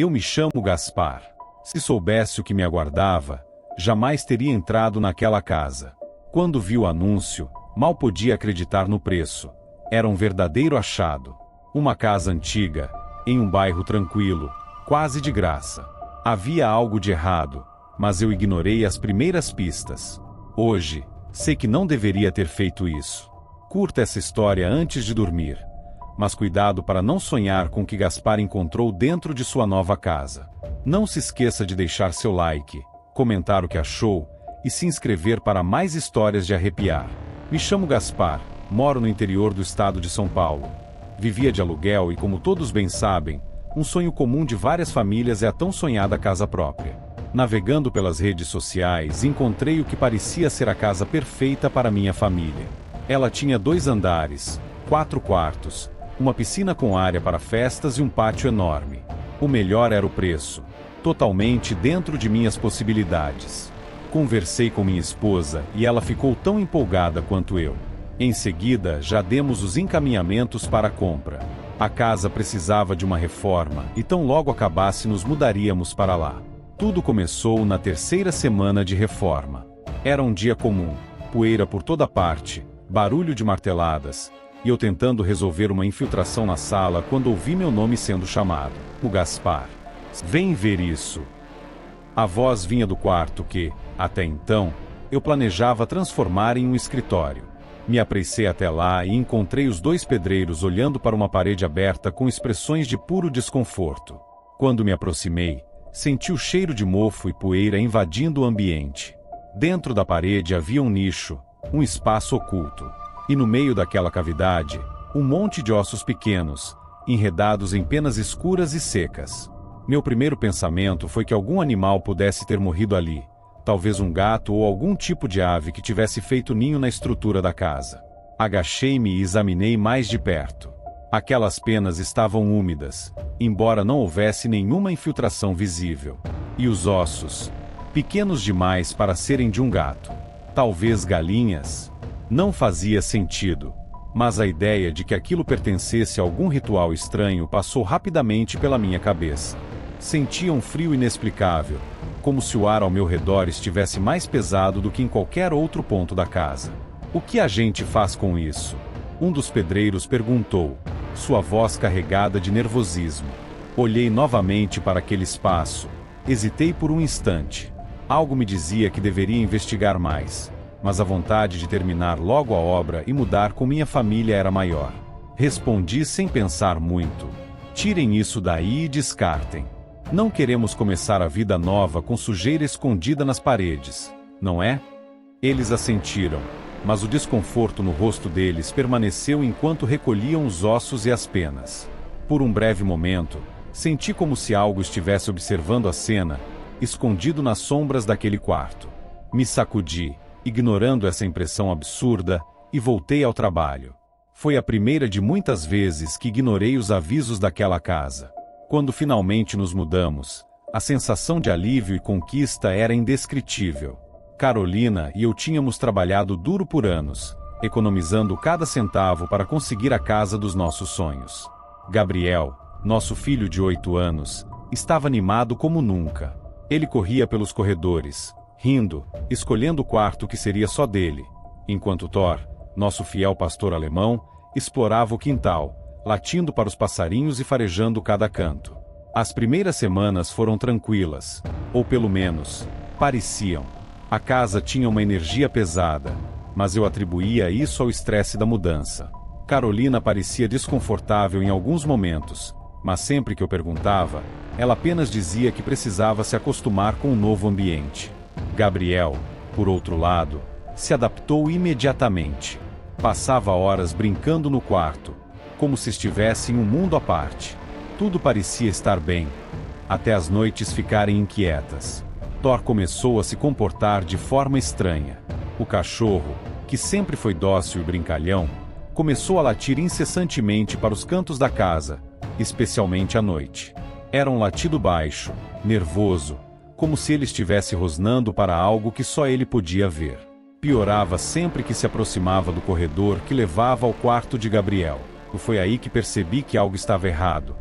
Eu me chamo Gaspar. Se soubesse o que me aguardava, jamais teria entrado naquela casa. Quando vi o anúncio, mal podia acreditar no preço. Era um verdadeiro achado. Uma casa antiga, em um bairro tranquilo, quase de graça. Havia algo de errado, mas eu ignorei as primeiras pistas. Hoje, sei que não deveria ter feito isso. Curta essa história antes de dormir. Mas cuidado para não sonhar com o que Gaspar encontrou dentro de sua nova casa. Não se esqueça de deixar seu like, comentar o que achou e se inscrever para mais histórias de arrepiar. Me chamo Gaspar, moro no interior do estado de São Paulo. Vivia de aluguel e, como todos bem sabem, um sonho comum de várias famílias é a tão sonhada casa própria. Navegando pelas redes sociais, encontrei o que parecia ser a casa perfeita para minha família. Ela tinha 2 andares, 4 quartos, uma piscina com área para festas e um pátio enorme. O melhor era o preço, totalmente dentro de minhas possibilidades. Conversei com minha esposa e ela ficou tão empolgada quanto eu. Em seguida, já demos os encaminhamentos para a compra. A casa precisava de uma reforma e tão logo acabasse nos mudaríamos para lá. Tudo começou na 3ª semana de reforma. Era um dia comum, poeira por toda parte, barulho de marteladas, e eu tentando resolver uma infiltração na sala quando ouvi meu nome sendo chamado. O Gaspar. Vem ver isso. A voz vinha do quarto que, até então, eu planejava transformar em um escritório. Me apressei até lá e encontrei os 2 pedreiros olhando para uma parede aberta com expressões de puro desconforto. Quando me aproximei, senti o cheiro de mofo e poeira invadindo o ambiente. Dentro da parede havia um nicho, um espaço oculto. E no meio daquela cavidade, um monte de ossos pequenos, enredados em penas escuras e secas. Meu primeiro pensamento foi que algum animal pudesse ter morrido ali, talvez um gato ou algum tipo de ave que tivesse feito ninho na estrutura da casa. Agachei-me e examinei mais de perto. Aquelas penas estavam úmidas, embora não houvesse nenhuma infiltração visível. E os ossos, pequenos demais para serem de um gato. Talvez galinhas. Não fazia sentido, mas a ideia de que aquilo pertencesse a algum ritual estranho passou rapidamente pela minha cabeça. Sentia um frio inexplicável, como se o ar ao meu redor estivesse mais pesado do que em qualquer outro ponto da casa. O que a gente faz com isso? Um dos pedreiros perguntou, sua voz carregada de nervosismo. Olhei novamente para aquele espaço. Hesitei por um instante. Algo me dizia que deveria investigar mais. Mas a vontade de terminar logo a obra e mudar com minha família era maior. Respondi sem pensar muito. Tirem isso daí e descartem. Não queremos começar a vida nova com sujeira escondida nas paredes, não é? Eles assentiram, mas o desconforto no rosto deles permaneceu enquanto recolhiam os ossos e as penas. Por um breve momento, senti como se algo estivesse observando a cena, escondido nas sombras daquele quarto. Me sacudi, ignorando essa impressão absurda, e voltei ao trabalho. Foi a primeira de muitas vezes que ignorei os avisos daquela casa. Quando finalmente nos mudamos, a sensação de alívio e conquista era indescritível. Carolina e eu tínhamos trabalhado duro por anos, economizando cada centavo para conseguir a casa dos nossos sonhos. Gabriel, nosso filho de 8 anos, estava animado como nunca. Ele corria pelos corredores, rindo, escolhendo o quarto que seria só dele, enquanto Thor, nosso fiel pastor alemão, explorava o quintal, latindo para os passarinhos e farejando cada canto. As primeiras semanas foram tranquilas, ou pelo menos, pareciam. A casa tinha uma energia pesada, mas eu atribuía isso ao estresse da mudança. Carolina parecia desconfortável em alguns momentos, mas sempre que eu perguntava, ela apenas dizia que precisava se acostumar com o novo ambiente. Gabriel, por outro lado, se adaptou imediatamente. Passava horas brincando no quarto, como se estivesse em um mundo à parte. Tudo parecia estar bem, até as noites ficarem inquietas. Thor começou a se comportar de forma estranha. O cachorro, que sempre foi dócil e brincalhão, começou a latir incessantemente para os cantos da casa, especialmente à noite. Era um latido baixo, nervoso, como se ele estivesse rosnando para algo que só ele podia ver. Piorava sempre que se aproximava do corredor que levava ao quarto de Gabriel. Foi aí que percebi que algo estava errado.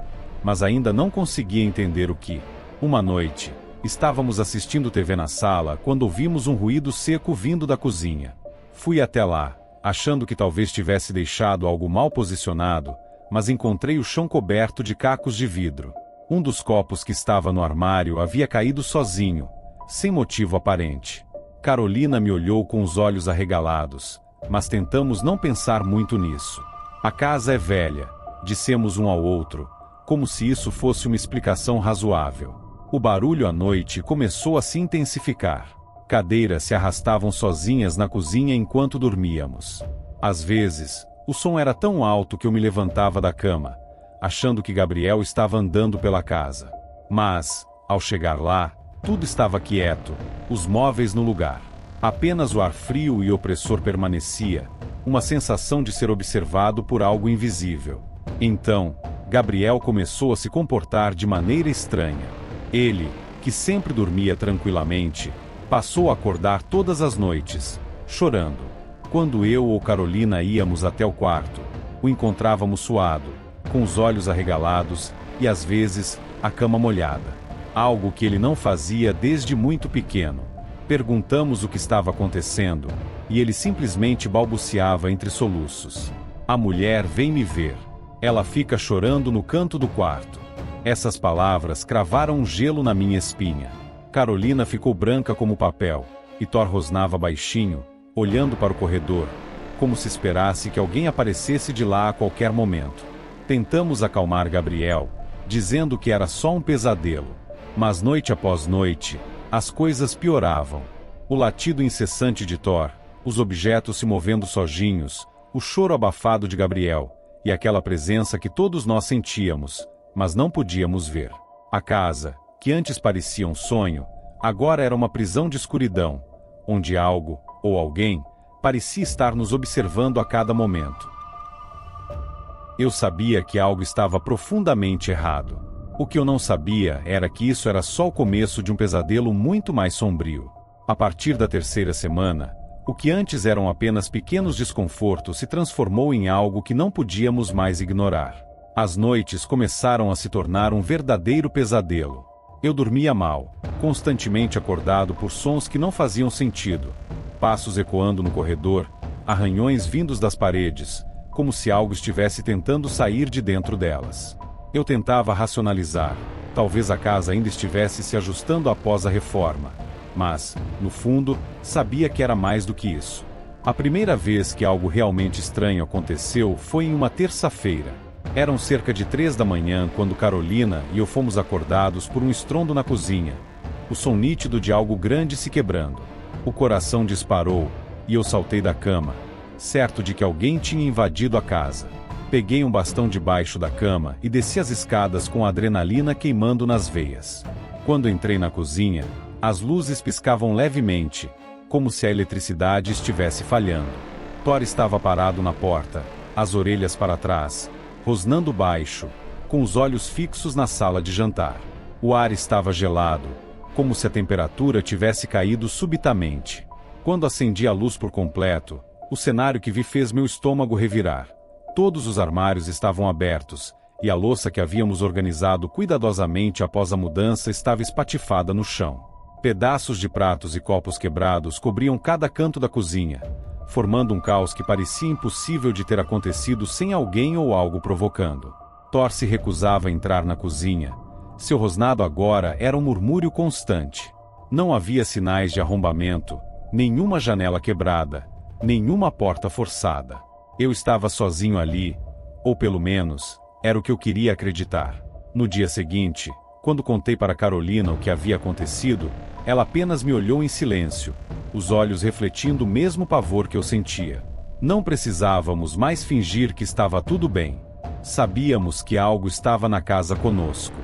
mas ainda não conseguia entender o que. Uma noite, estávamos assistindo TV na sala quando ouvimos um ruído seco vindo da cozinha. Fui até lá, achando que talvez tivesse deixado algo mal posicionado, mas encontrei o chão coberto de cacos de vidro. Um dos copos que estava no armário havia caído sozinho, sem motivo aparente. Carolina me olhou com os olhos arregalados, mas tentamos não pensar muito nisso. A casa é velha, dissemos um ao outro, como se isso fosse uma explicação razoável. O barulho à noite começou a se intensificar. Cadeiras se arrastavam sozinhas na cozinha enquanto dormíamos. Às vezes, o som era tão alto que eu me levantava da cama, achando que Gabriel estava andando pela casa. Mas, ao chegar lá, tudo estava quieto, os móveis no lugar. Apenas o ar frio e opressor permanecia, uma sensação de ser observado por algo invisível. Então, Gabriel começou a se comportar de maneira estranha. Ele, que sempre dormia tranquilamente, passou a acordar todas as noites, chorando. Quando eu ou Carolina íamos até o quarto, o encontrávamos suado, com os olhos arregalados e, às vezes, a cama molhada. Algo que ele não fazia desde muito pequeno. Perguntamos o que estava acontecendo, e ele simplesmente balbuciava entre soluços. A mulher vem me ver. Ela fica chorando no canto do quarto. Essas palavras cravaram um gelo na minha espinha. Carolina ficou branca como papel, e Thor rosnava baixinho, olhando para o corredor, como se esperasse que alguém aparecesse de lá a qualquer momento. Tentamos acalmar Gabriel, dizendo que era só um pesadelo. Mas noite após noite, as coisas pioravam. O latido incessante de Thor, os objetos se movendo sozinhos, o choro abafado de Gabriel, e aquela presença que todos nós sentíamos, mas não podíamos ver. A casa, que antes parecia um sonho, agora era uma prisão de escuridão, onde algo, ou alguém, parecia estar nos observando a cada momento. Eu sabia que algo estava profundamente errado. O que eu não sabia era que isso era só o começo de um pesadelo muito mais sombrio. A partir da terceira semana, o que antes eram apenas pequenos desconfortos se transformou em algo que não podíamos mais ignorar. As noites começaram a se tornar um verdadeiro pesadelo. Eu dormia mal, constantemente acordado por sons que não faziam sentido. Passos ecoando no corredor, arranhões vindos das paredes, como se algo estivesse tentando sair de dentro delas. Eu tentava racionalizar, talvez a casa ainda estivesse se ajustando após a reforma. Mas, no fundo, sabia que era mais do que isso. A primeira vez que algo realmente estranho aconteceu foi em uma terça-feira. Eram cerca de 3 da manhã quando Carolina e eu fomos acordados por um estrondo na cozinha. O som nítido de algo grande se quebrando. O coração disparou, e eu saltei da cama, certo de que alguém tinha invadido a casa. Peguei um bastão debaixo da cama e desci as escadas com a adrenalina queimando nas veias. Quando entrei na cozinha, as luzes piscavam levemente, como se a eletricidade estivesse falhando. Thor estava parado na porta, as orelhas para trás, rosnando baixo, com os olhos fixos na sala de jantar. O ar estava gelado, como se a temperatura tivesse caído subitamente. Quando acendi a luz por completo, o cenário que vi fez meu estômago revirar. Todos os armários estavam abertos, e a louça que havíamos organizado cuidadosamente após a mudança estava espatifada no chão. Pedaços de pratos e copos quebrados cobriam cada canto da cozinha, formando um caos que parecia impossível de ter acontecido sem alguém ou algo provocando. Thor se recusava a entrar na cozinha. Seu rosnado agora era um murmúrio constante. Não havia sinais de arrombamento, nenhuma janela quebrada, nenhuma porta forçada. Eu estava sozinho ali, ou pelo menos, era o que eu queria acreditar. No dia seguinte, quando contei para Carolina o que havia acontecido, ela apenas me olhou em silêncio, os olhos refletindo o mesmo pavor que eu sentia. Não precisávamos mais fingir que estava tudo bem. Sabíamos que algo estava na casa conosco.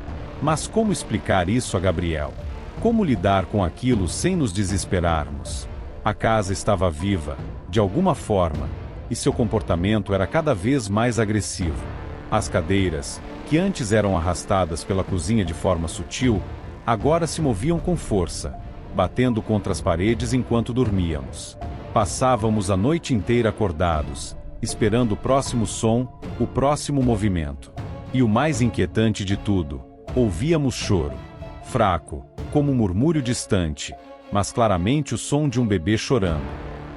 Mas como explicar isso a Gabriel? Como lidar com aquilo sem nos desesperarmos? A casa estava viva, de alguma forma, e seu comportamento era cada vez mais agressivo. As cadeiras, que antes eram arrastadas pela cozinha de forma sutil, agora se moviam com força, batendo contra as paredes enquanto dormíamos. Passávamos a noite inteira acordados, esperando o próximo som, o próximo movimento. E o mais inquietante de tudo, ouvíamos choro. Fraco, como um murmúrio distante, mas claramente o som de um bebê chorando.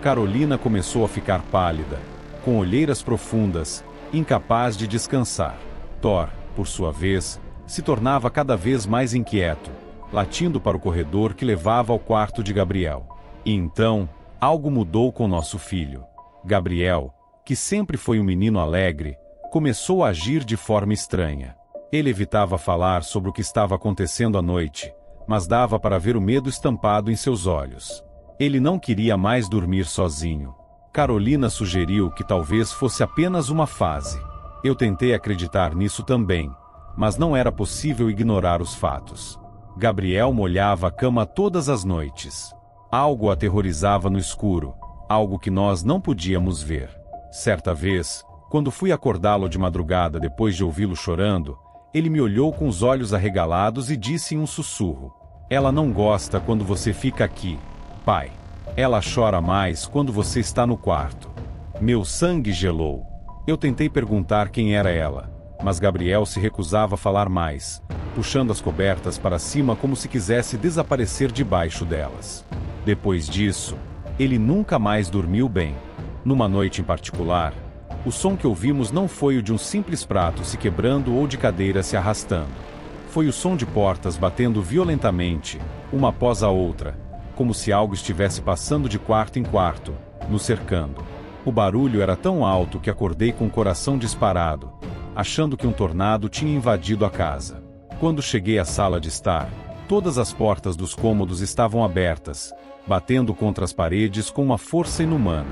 Carolina começou a ficar pálida, com olheiras profundas, incapaz de descansar. Thor, por sua vez, se tornava cada vez mais inquieto, latindo para o corredor que levava ao quarto de Gabriel. E então, algo mudou com nosso filho. Gabriel, que sempre foi um menino alegre, começou a agir de forma estranha. Ele evitava falar sobre o que estava acontecendo à noite, mas dava para ver o medo estampado em seus olhos. Ele não queria mais dormir sozinho. Carolina sugeriu que talvez fosse apenas uma fase. Eu tentei acreditar nisso também, mas não era possível ignorar os fatos. Gabriel molhava a cama todas as noites. Algo o aterrorizava no escuro, algo que nós não podíamos ver. Certa vez, quando fui acordá-lo de madrugada depois de ouvi-lo chorando, ele me olhou com os olhos arregalados e disse em um sussurro: "Ela não gosta quando você fica aqui, pai. Ela chora mais quando você está no quarto." Meu sangue gelou. Eu tentei perguntar quem era ela, mas Gabriel se recusava a falar mais, puxando as cobertas para cima como se quisesse desaparecer debaixo delas. Depois disso, ele nunca mais dormiu bem. Numa noite em particular, o som que ouvimos não foi o de um simples prato se quebrando ou de cadeira se arrastando. Foi o som de portas batendo violentamente, uma após a outra, como se algo estivesse passando de quarto em quarto, nos cercando. O barulho era tão alto que acordei com o coração disparado, achando que um tornado tinha invadido a casa. Quando cheguei à sala de estar, todas as portas dos cômodos estavam abertas, batendo contra as paredes com uma força inumana.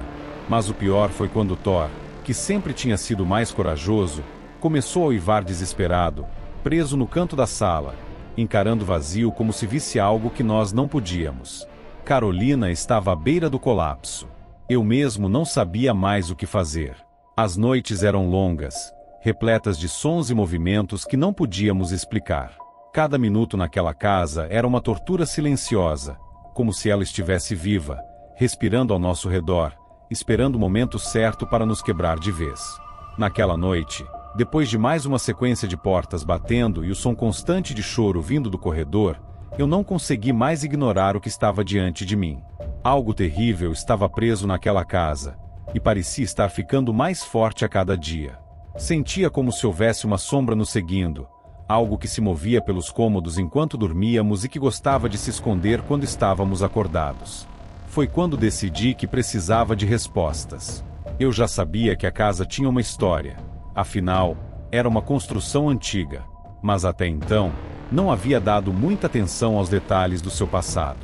Mas o pior foi quando Thor, que sempre tinha sido mais corajoso, começou a uivar desesperado, preso no canto da sala, encarando o vazio como se visse algo que nós não podíamos. Carolina estava à beira do colapso. Eu mesmo não sabia mais o que fazer. As noites eram longas, repletas de sons e movimentos que não podíamos explicar. Cada minuto naquela casa era uma tortura silenciosa, como se ela estivesse viva, respirando ao nosso redor, esperando o momento certo para nos quebrar de vez. Naquela noite, depois de mais uma sequência de portas batendo e o som constante de choro vindo do corredor, eu não consegui mais ignorar o que estava diante de mim. Algo terrível estava preso naquela casa, e parecia estar ficando mais forte a cada dia. Sentia como se houvesse uma sombra nos seguindo, algo que se movia pelos cômodos enquanto dormíamos e que gostava de se esconder quando estávamos acordados. Foi quando decidi que precisava de respostas. Eu já sabia que a casa tinha uma história, afinal, era uma construção antiga, mas até então, não havia dado muita atenção aos detalhes do seu passado.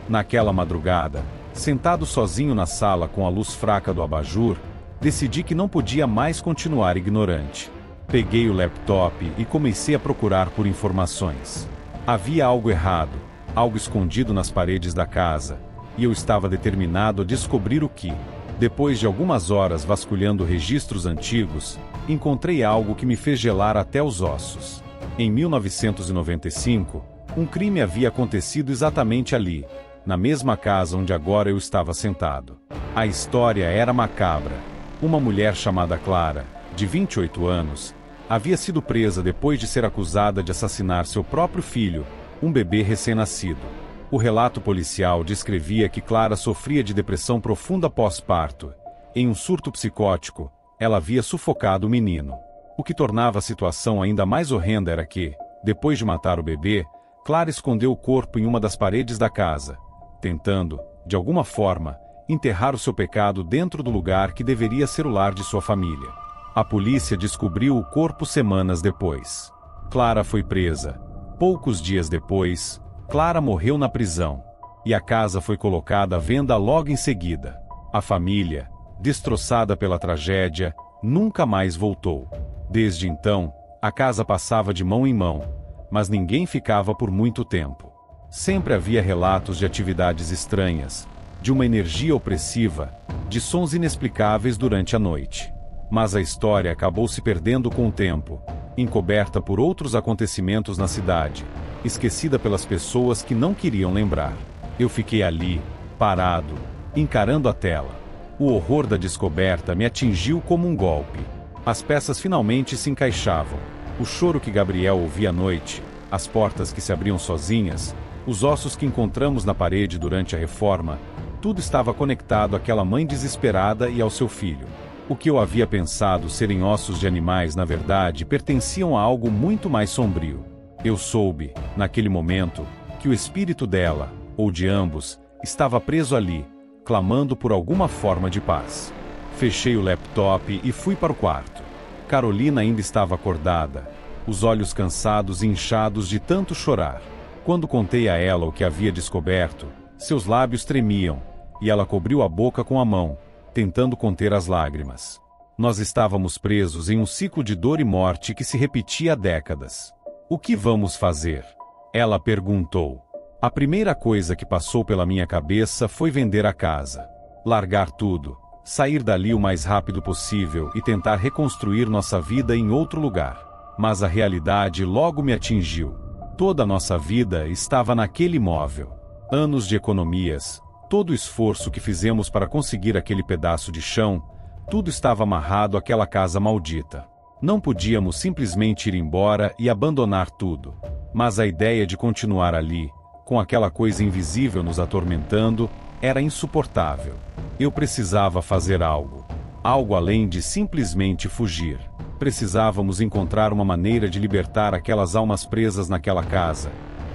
Naquela madrugada, sentado sozinho na sala com a luz fraca do abajur, decidi que não podia mais continuar ignorante. Peguei o laptop e comecei a procurar por informações. Havia algo errado, algo escondido nas paredes da casa, e eu estava determinado a descobrir o que. Depois de algumas horas vasculhando registros antigos, encontrei algo que me fez gelar até os ossos. Em 1995, um crime havia acontecido exatamente ali, na mesma casa onde agora eu estava sentado. A história era macabra. Uma mulher chamada Clara, de 28 anos, havia sido presa depois de ser acusada de assassinar seu próprio filho, um bebê recém-nascido. O relato policial descrevia que Clara sofria de depressão profunda pós-parto. Em um surto psicótico, ela havia sufocado o menino. O que tornava a situação ainda mais horrenda era que, depois de matar o bebê, Clara escondeu o corpo em uma das paredes da casa, tentando, de alguma forma, enterrar o seu pecado dentro do lugar que deveria ser o lar de sua família. A polícia descobriu o corpo semanas depois. Clara foi presa. Poucos dias depois, Clara morreu na prisão, e a casa foi colocada à venda logo em seguida. A família, destroçada pela tragédia, nunca mais voltou. Desde então, a casa passava de mão em mão, mas ninguém ficava por muito tempo. Sempre havia relatos de atividades estranhas, de uma energia opressiva, de sons inexplicáveis durante a noite. Mas a história acabou se perdendo com o tempo, encoberta por outros acontecimentos na cidade, esquecida pelas pessoas que não queriam lembrar. Eu fiquei ali, parado, encarando a tela. O horror da descoberta me atingiu como um golpe. As peças finalmente se encaixavam. O choro que Gabriel ouvia à noite, as portas que se abriam sozinhas, os ossos que encontramos na parede durante a reforma, tudo estava conectado àquela mãe desesperada e ao seu filho. O que eu havia pensado serem ossos de animais, na verdade, pertenciam a algo muito mais sombrio. Eu soube, naquele momento, que o espírito dela, ou de ambos, estava preso ali, clamando por alguma forma de paz. Fechei o laptop e fui para o quarto. Carolina ainda estava acordada, os olhos cansados e inchados de tanto chorar. Quando contei a ela o que havia descoberto, seus lábios tremiam, e ela cobriu a boca com a mão, tentando conter as lágrimas. Nós estávamos presos em um ciclo de dor e morte que se repetia há décadas. O que vamos fazer? Ela perguntou. A primeira coisa que passou pela minha cabeça foi vender a casa. Largar tudo, sair dali o mais rápido possível e tentar reconstruir nossa vida em outro lugar. Mas a realidade logo me atingiu. Toda a nossa vida estava naquele imóvel. Anos de economias, todo o esforço que fizemos para conseguir aquele pedaço de chão, tudo estava amarrado àquela casa maldita. Não podíamos simplesmente ir embora e abandonar tudo. Mas a ideia de continuar ali, com aquela coisa invisível nos atormentando, era insuportável. Eu precisava fazer algo. Algo além de simplesmente fugir. Precisávamos encontrar uma maneira de libertar aquelas almas presas naquela casa,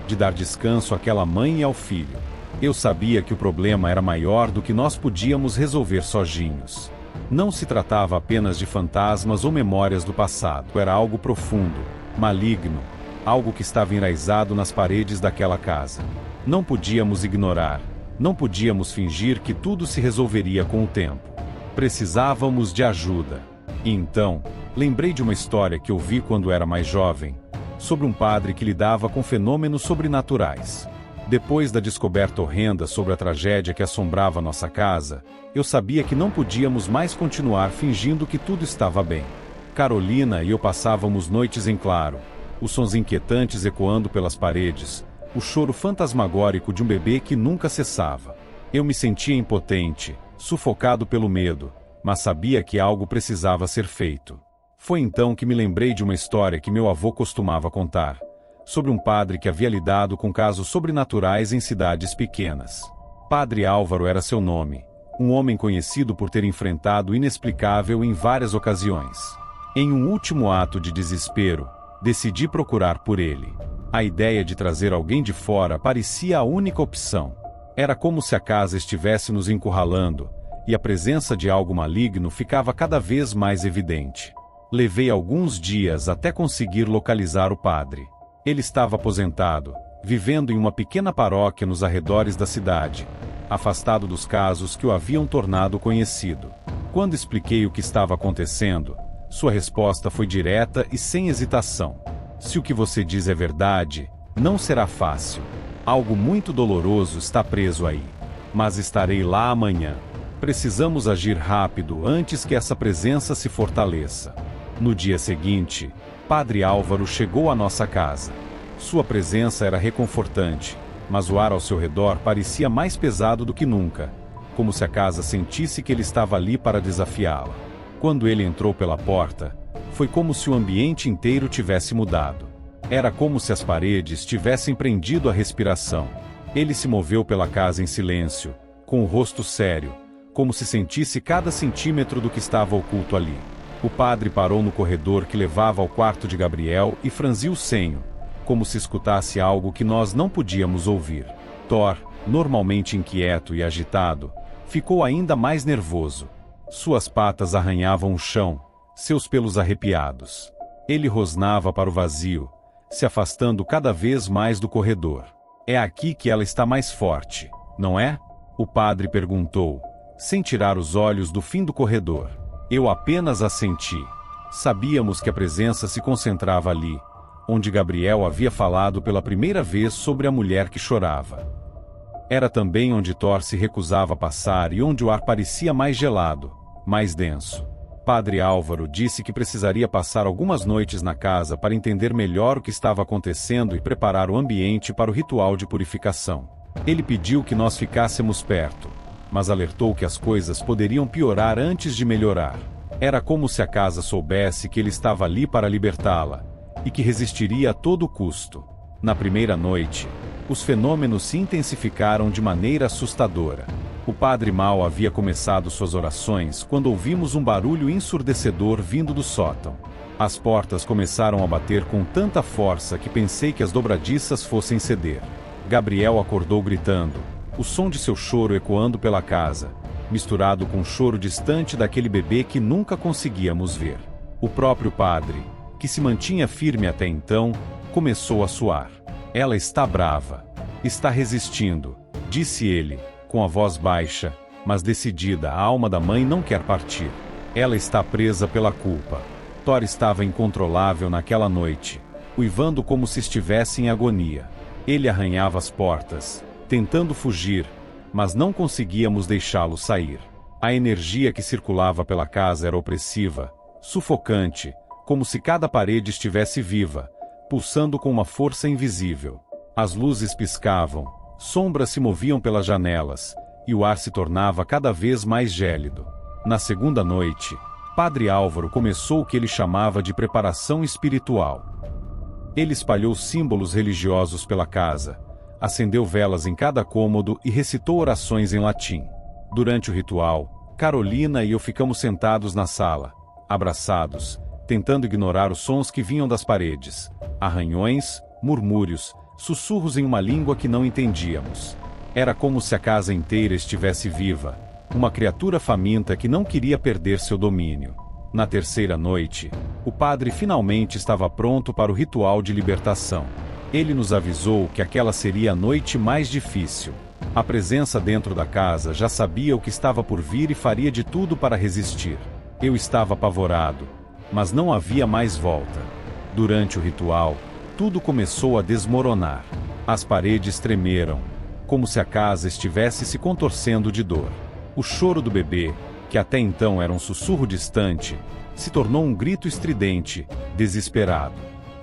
de dar descanso àquela mãe e ao filho. Eu sabia que o problema era maior do que nós podíamos resolver sozinhos. Não se tratava apenas de fantasmas ou memórias do passado. Era algo profundo, maligno, algo que estava enraizado nas paredes daquela casa. Não podíamos ignorar, não podíamos fingir que tudo se resolveria com o tempo. Precisávamos de ajuda. E então, lembrei de uma história que ouvi quando era mais jovem, sobre um padre que lidava com fenômenos sobrenaturais. Depois da descoberta horrenda sobre a tragédia que assombrava nossa casa, eu sabia que não podíamos mais continuar fingindo que tudo estava bem. Carolina e eu passávamos noites em claro, os sons inquietantes ecoando pelas paredes, o choro fantasmagórico de um bebê que nunca cessava. Eu me sentia impotente, sufocado pelo medo, mas sabia que algo precisava ser feito. Foi então que me lembrei de uma história que meu avô costumava contar, sobre um padre que havia lidado com casos sobrenaturais em cidades pequenas. Padre Álvaro era seu nome, um homem conhecido por ter enfrentado o inexplicável em várias ocasiões. Em um último ato de desespero, decidi procurar por ele. A ideia de trazer alguém de fora parecia a única opção. Era como se a casa estivesse nos encurralando, e a presença de algo maligno ficava cada vez mais evidente. Levei alguns dias até conseguir localizar o padre. Ele estava aposentado, vivendo em uma pequena paróquia nos arredores da cidade, afastado dos casos que o haviam tornado conhecido. Quando expliquei o que estava acontecendo, sua resposta foi direta e sem hesitação. Se o que você diz é verdade, não será fácil. Algo muito doloroso está preso aí. Mas estarei lá amanhã. Precisamos agir rápido antes que essa presença se fortaleça. No dia seguinte, Padre Álvaro chegou à nossa casa. Sua presença era reconfortante, mas o ar ao seu redor parecia mais pesado do que nunca, como se a casa sentisse que ele estava ali para desafiá-la. Quando ele entrou pela porta, foi como se o ambiente inteiro tivesse mudado. Era como se as paredes tivessem prendido a respiração. Ele se moveu pela casa em silêncio, com o rosto sério, como se sentisse cada centímetro do que estava oculto ali. O padre parou no corredor que levava ao quarto de Gabriel e franziu o senho, como se escutasse algo que nós não podíamos ouvir. Thor, normalmente inquieto e agitado, ficou ainda mais nervoso. Suas patas arranhavam o chão, seus pelos arrepiados. Ele rosnava para o vazio, se afastando cada vez mais do corredor. É aqui que ela está mais forte, não é? O padre perguntou, sem tirar os olhos do fim do corredor. Eu apenas assenti. Sabíamos que a presença se concentrava ali, onde Gabriel havia falado pela primeira vez sobre a mulher que chorava. Era também onde Thor se recusava a passar e onde o ar parecia mais gelado, mais denso. Padre Álvaro disse que precisaria passar algumas noites na casa para entender melhor o que estava acontecendo e preparar o ambiente para o ritual de purificação. Ele pediu que nós ficássemos perto, mas alertou que as coisas poderiam piorar antes de melhorar. Era como se a casa soubesse que ele estava ali para libertá-la, e que resistiria a todo custo. Na primeira noite, os fenômenos se intensificaram de maneira assustadora. O Padre Mal havia começado suas orações quando ouvimos um barulho ensurdecedor vindo do sótão. As portas começaram a bater com tanta força que pensei que as dobradiças fossem ceder. Gabriel acordou gritando, o som de seu choro ecoando pela casa, misturado com o choro distante daquele bebê que nunca conseguíamos ver. O próprio padre, que se mantinha firme até então, começou a suar. Ela está brava. Está resistindo, disse ele, com a voz baixa, mas decidida. A alma da mãe não quer partir. Ela está presa pela culpa. Thor estava incontrolável naquela noite, uivando como se estivesse em agonia. Ele arranhava as portas, tentando fugir, mas não conseguíamos deixá-lo sair. A energia que circulava pela casa era opressiva, sufocante, como se cada parede estivesse viva, pulsando com uma força invisível. As luzes piscavam, sombras se moviam pelas janelas, e o ar se tornava cada vez mais gélido. Na segunda noite, Padre Álvaro começou o que ele chamava de preparação espiritual. Ele espalhou símbolos religiosos pela casa, acendeu velas em cada cômodo e recitou orações em latim. Durante o ritual, Carolina e eu ficamos sentados na sala, abraçados, tentando ignorar os sons que vinham das paredes, arranhões, murmúrios, sussurros em uma língua que não entendíamos. Era como se a casa inteira estivesse viva, uma criatura faminta que não queria perder seu domínio. Na terceira noite, o padre finalmente estava pronto para o ritual de libertação. Ele nos avisou que aquela seria a noite mais difícil. A presença dentro da casa já sabia o que estava por vir e faria de tudo para resistir. Eu estava apavorado, mas não havia mais volta. Durante o ritual, tudo começou a desmoronar. As paredes tremeram, como se a casa estivesse se contorcendo de dor. O choro do bebê, que até então era um sussurro distante, se tornou um grito estridente, desesperado.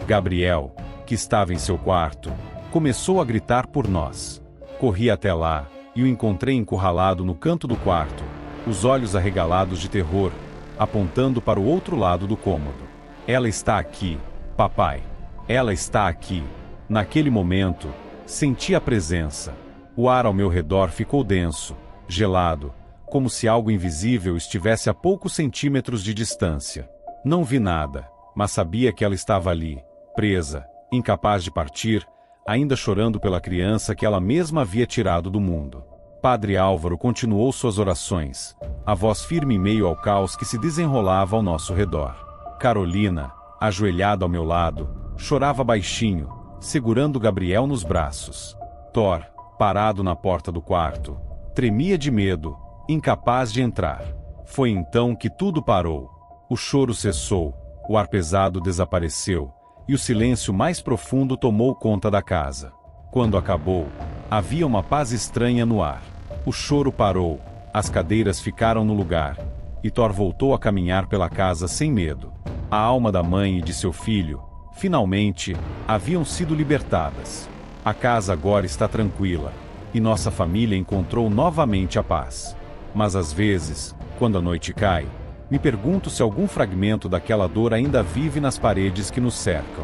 Gabriel, que estava em seu quarto, começou a gritar por nós. Corri até lá, e o encontrei encurralado no canto do quarto, os olhos arregalados de terror, apontando para o outro lado do cômodo. Ela está aqui, papai. Ela está aqui. Naquele momento, senti a presença. O ar ao meu redor ficou denso, gelado, como se algo invisível estivesse a poucos centímetros de distância. Não vi nada, mas sabia que ela estava ali, presa, incapaz de partir, ainda chorando pela criança que ela mesma havia tirado do mundo. Padre Álvaro continuou suas orações, a voz firme em meio ao caos que se desenrolava ao nosso redor. Carolina, ajoelhada ao meu lado, chorava baixinho, segurando Gabriel nos braços. Thor, parado na porta do quarto, tremia de medo, incapaz de entrar. Foi então que tudo parou. O choro cessou, o ar pesado desapareceu, e o silêncio mais profundo tomou conta da casa. Quando acabou, havia uma paz estranha no ar. O choro parou, as cadeiras ficaram no lugar, e Thor voltou a caminhar pela casa sem medo. A alma da mãe e de seu filho, finalmente, haviam sido libertadas. A casa agora está tranquila, e nossa família encontrou novamente a paz. Mas às vezes, quando a noite cai, me pergunto se algum fragmento daquela dor ainda vive nas paredes que nos cercam.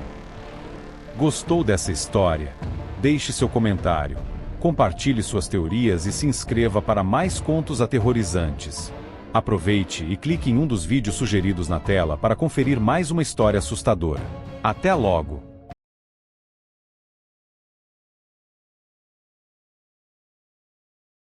Gostou dessa história? Deixe seu comentário, compartilhe suas teorias e se inscreva para mais contos aterrorizantes. Aproveite e clique em um dos vídeos sugeridos na tela para conferir mais uma história assustadora. Até logo!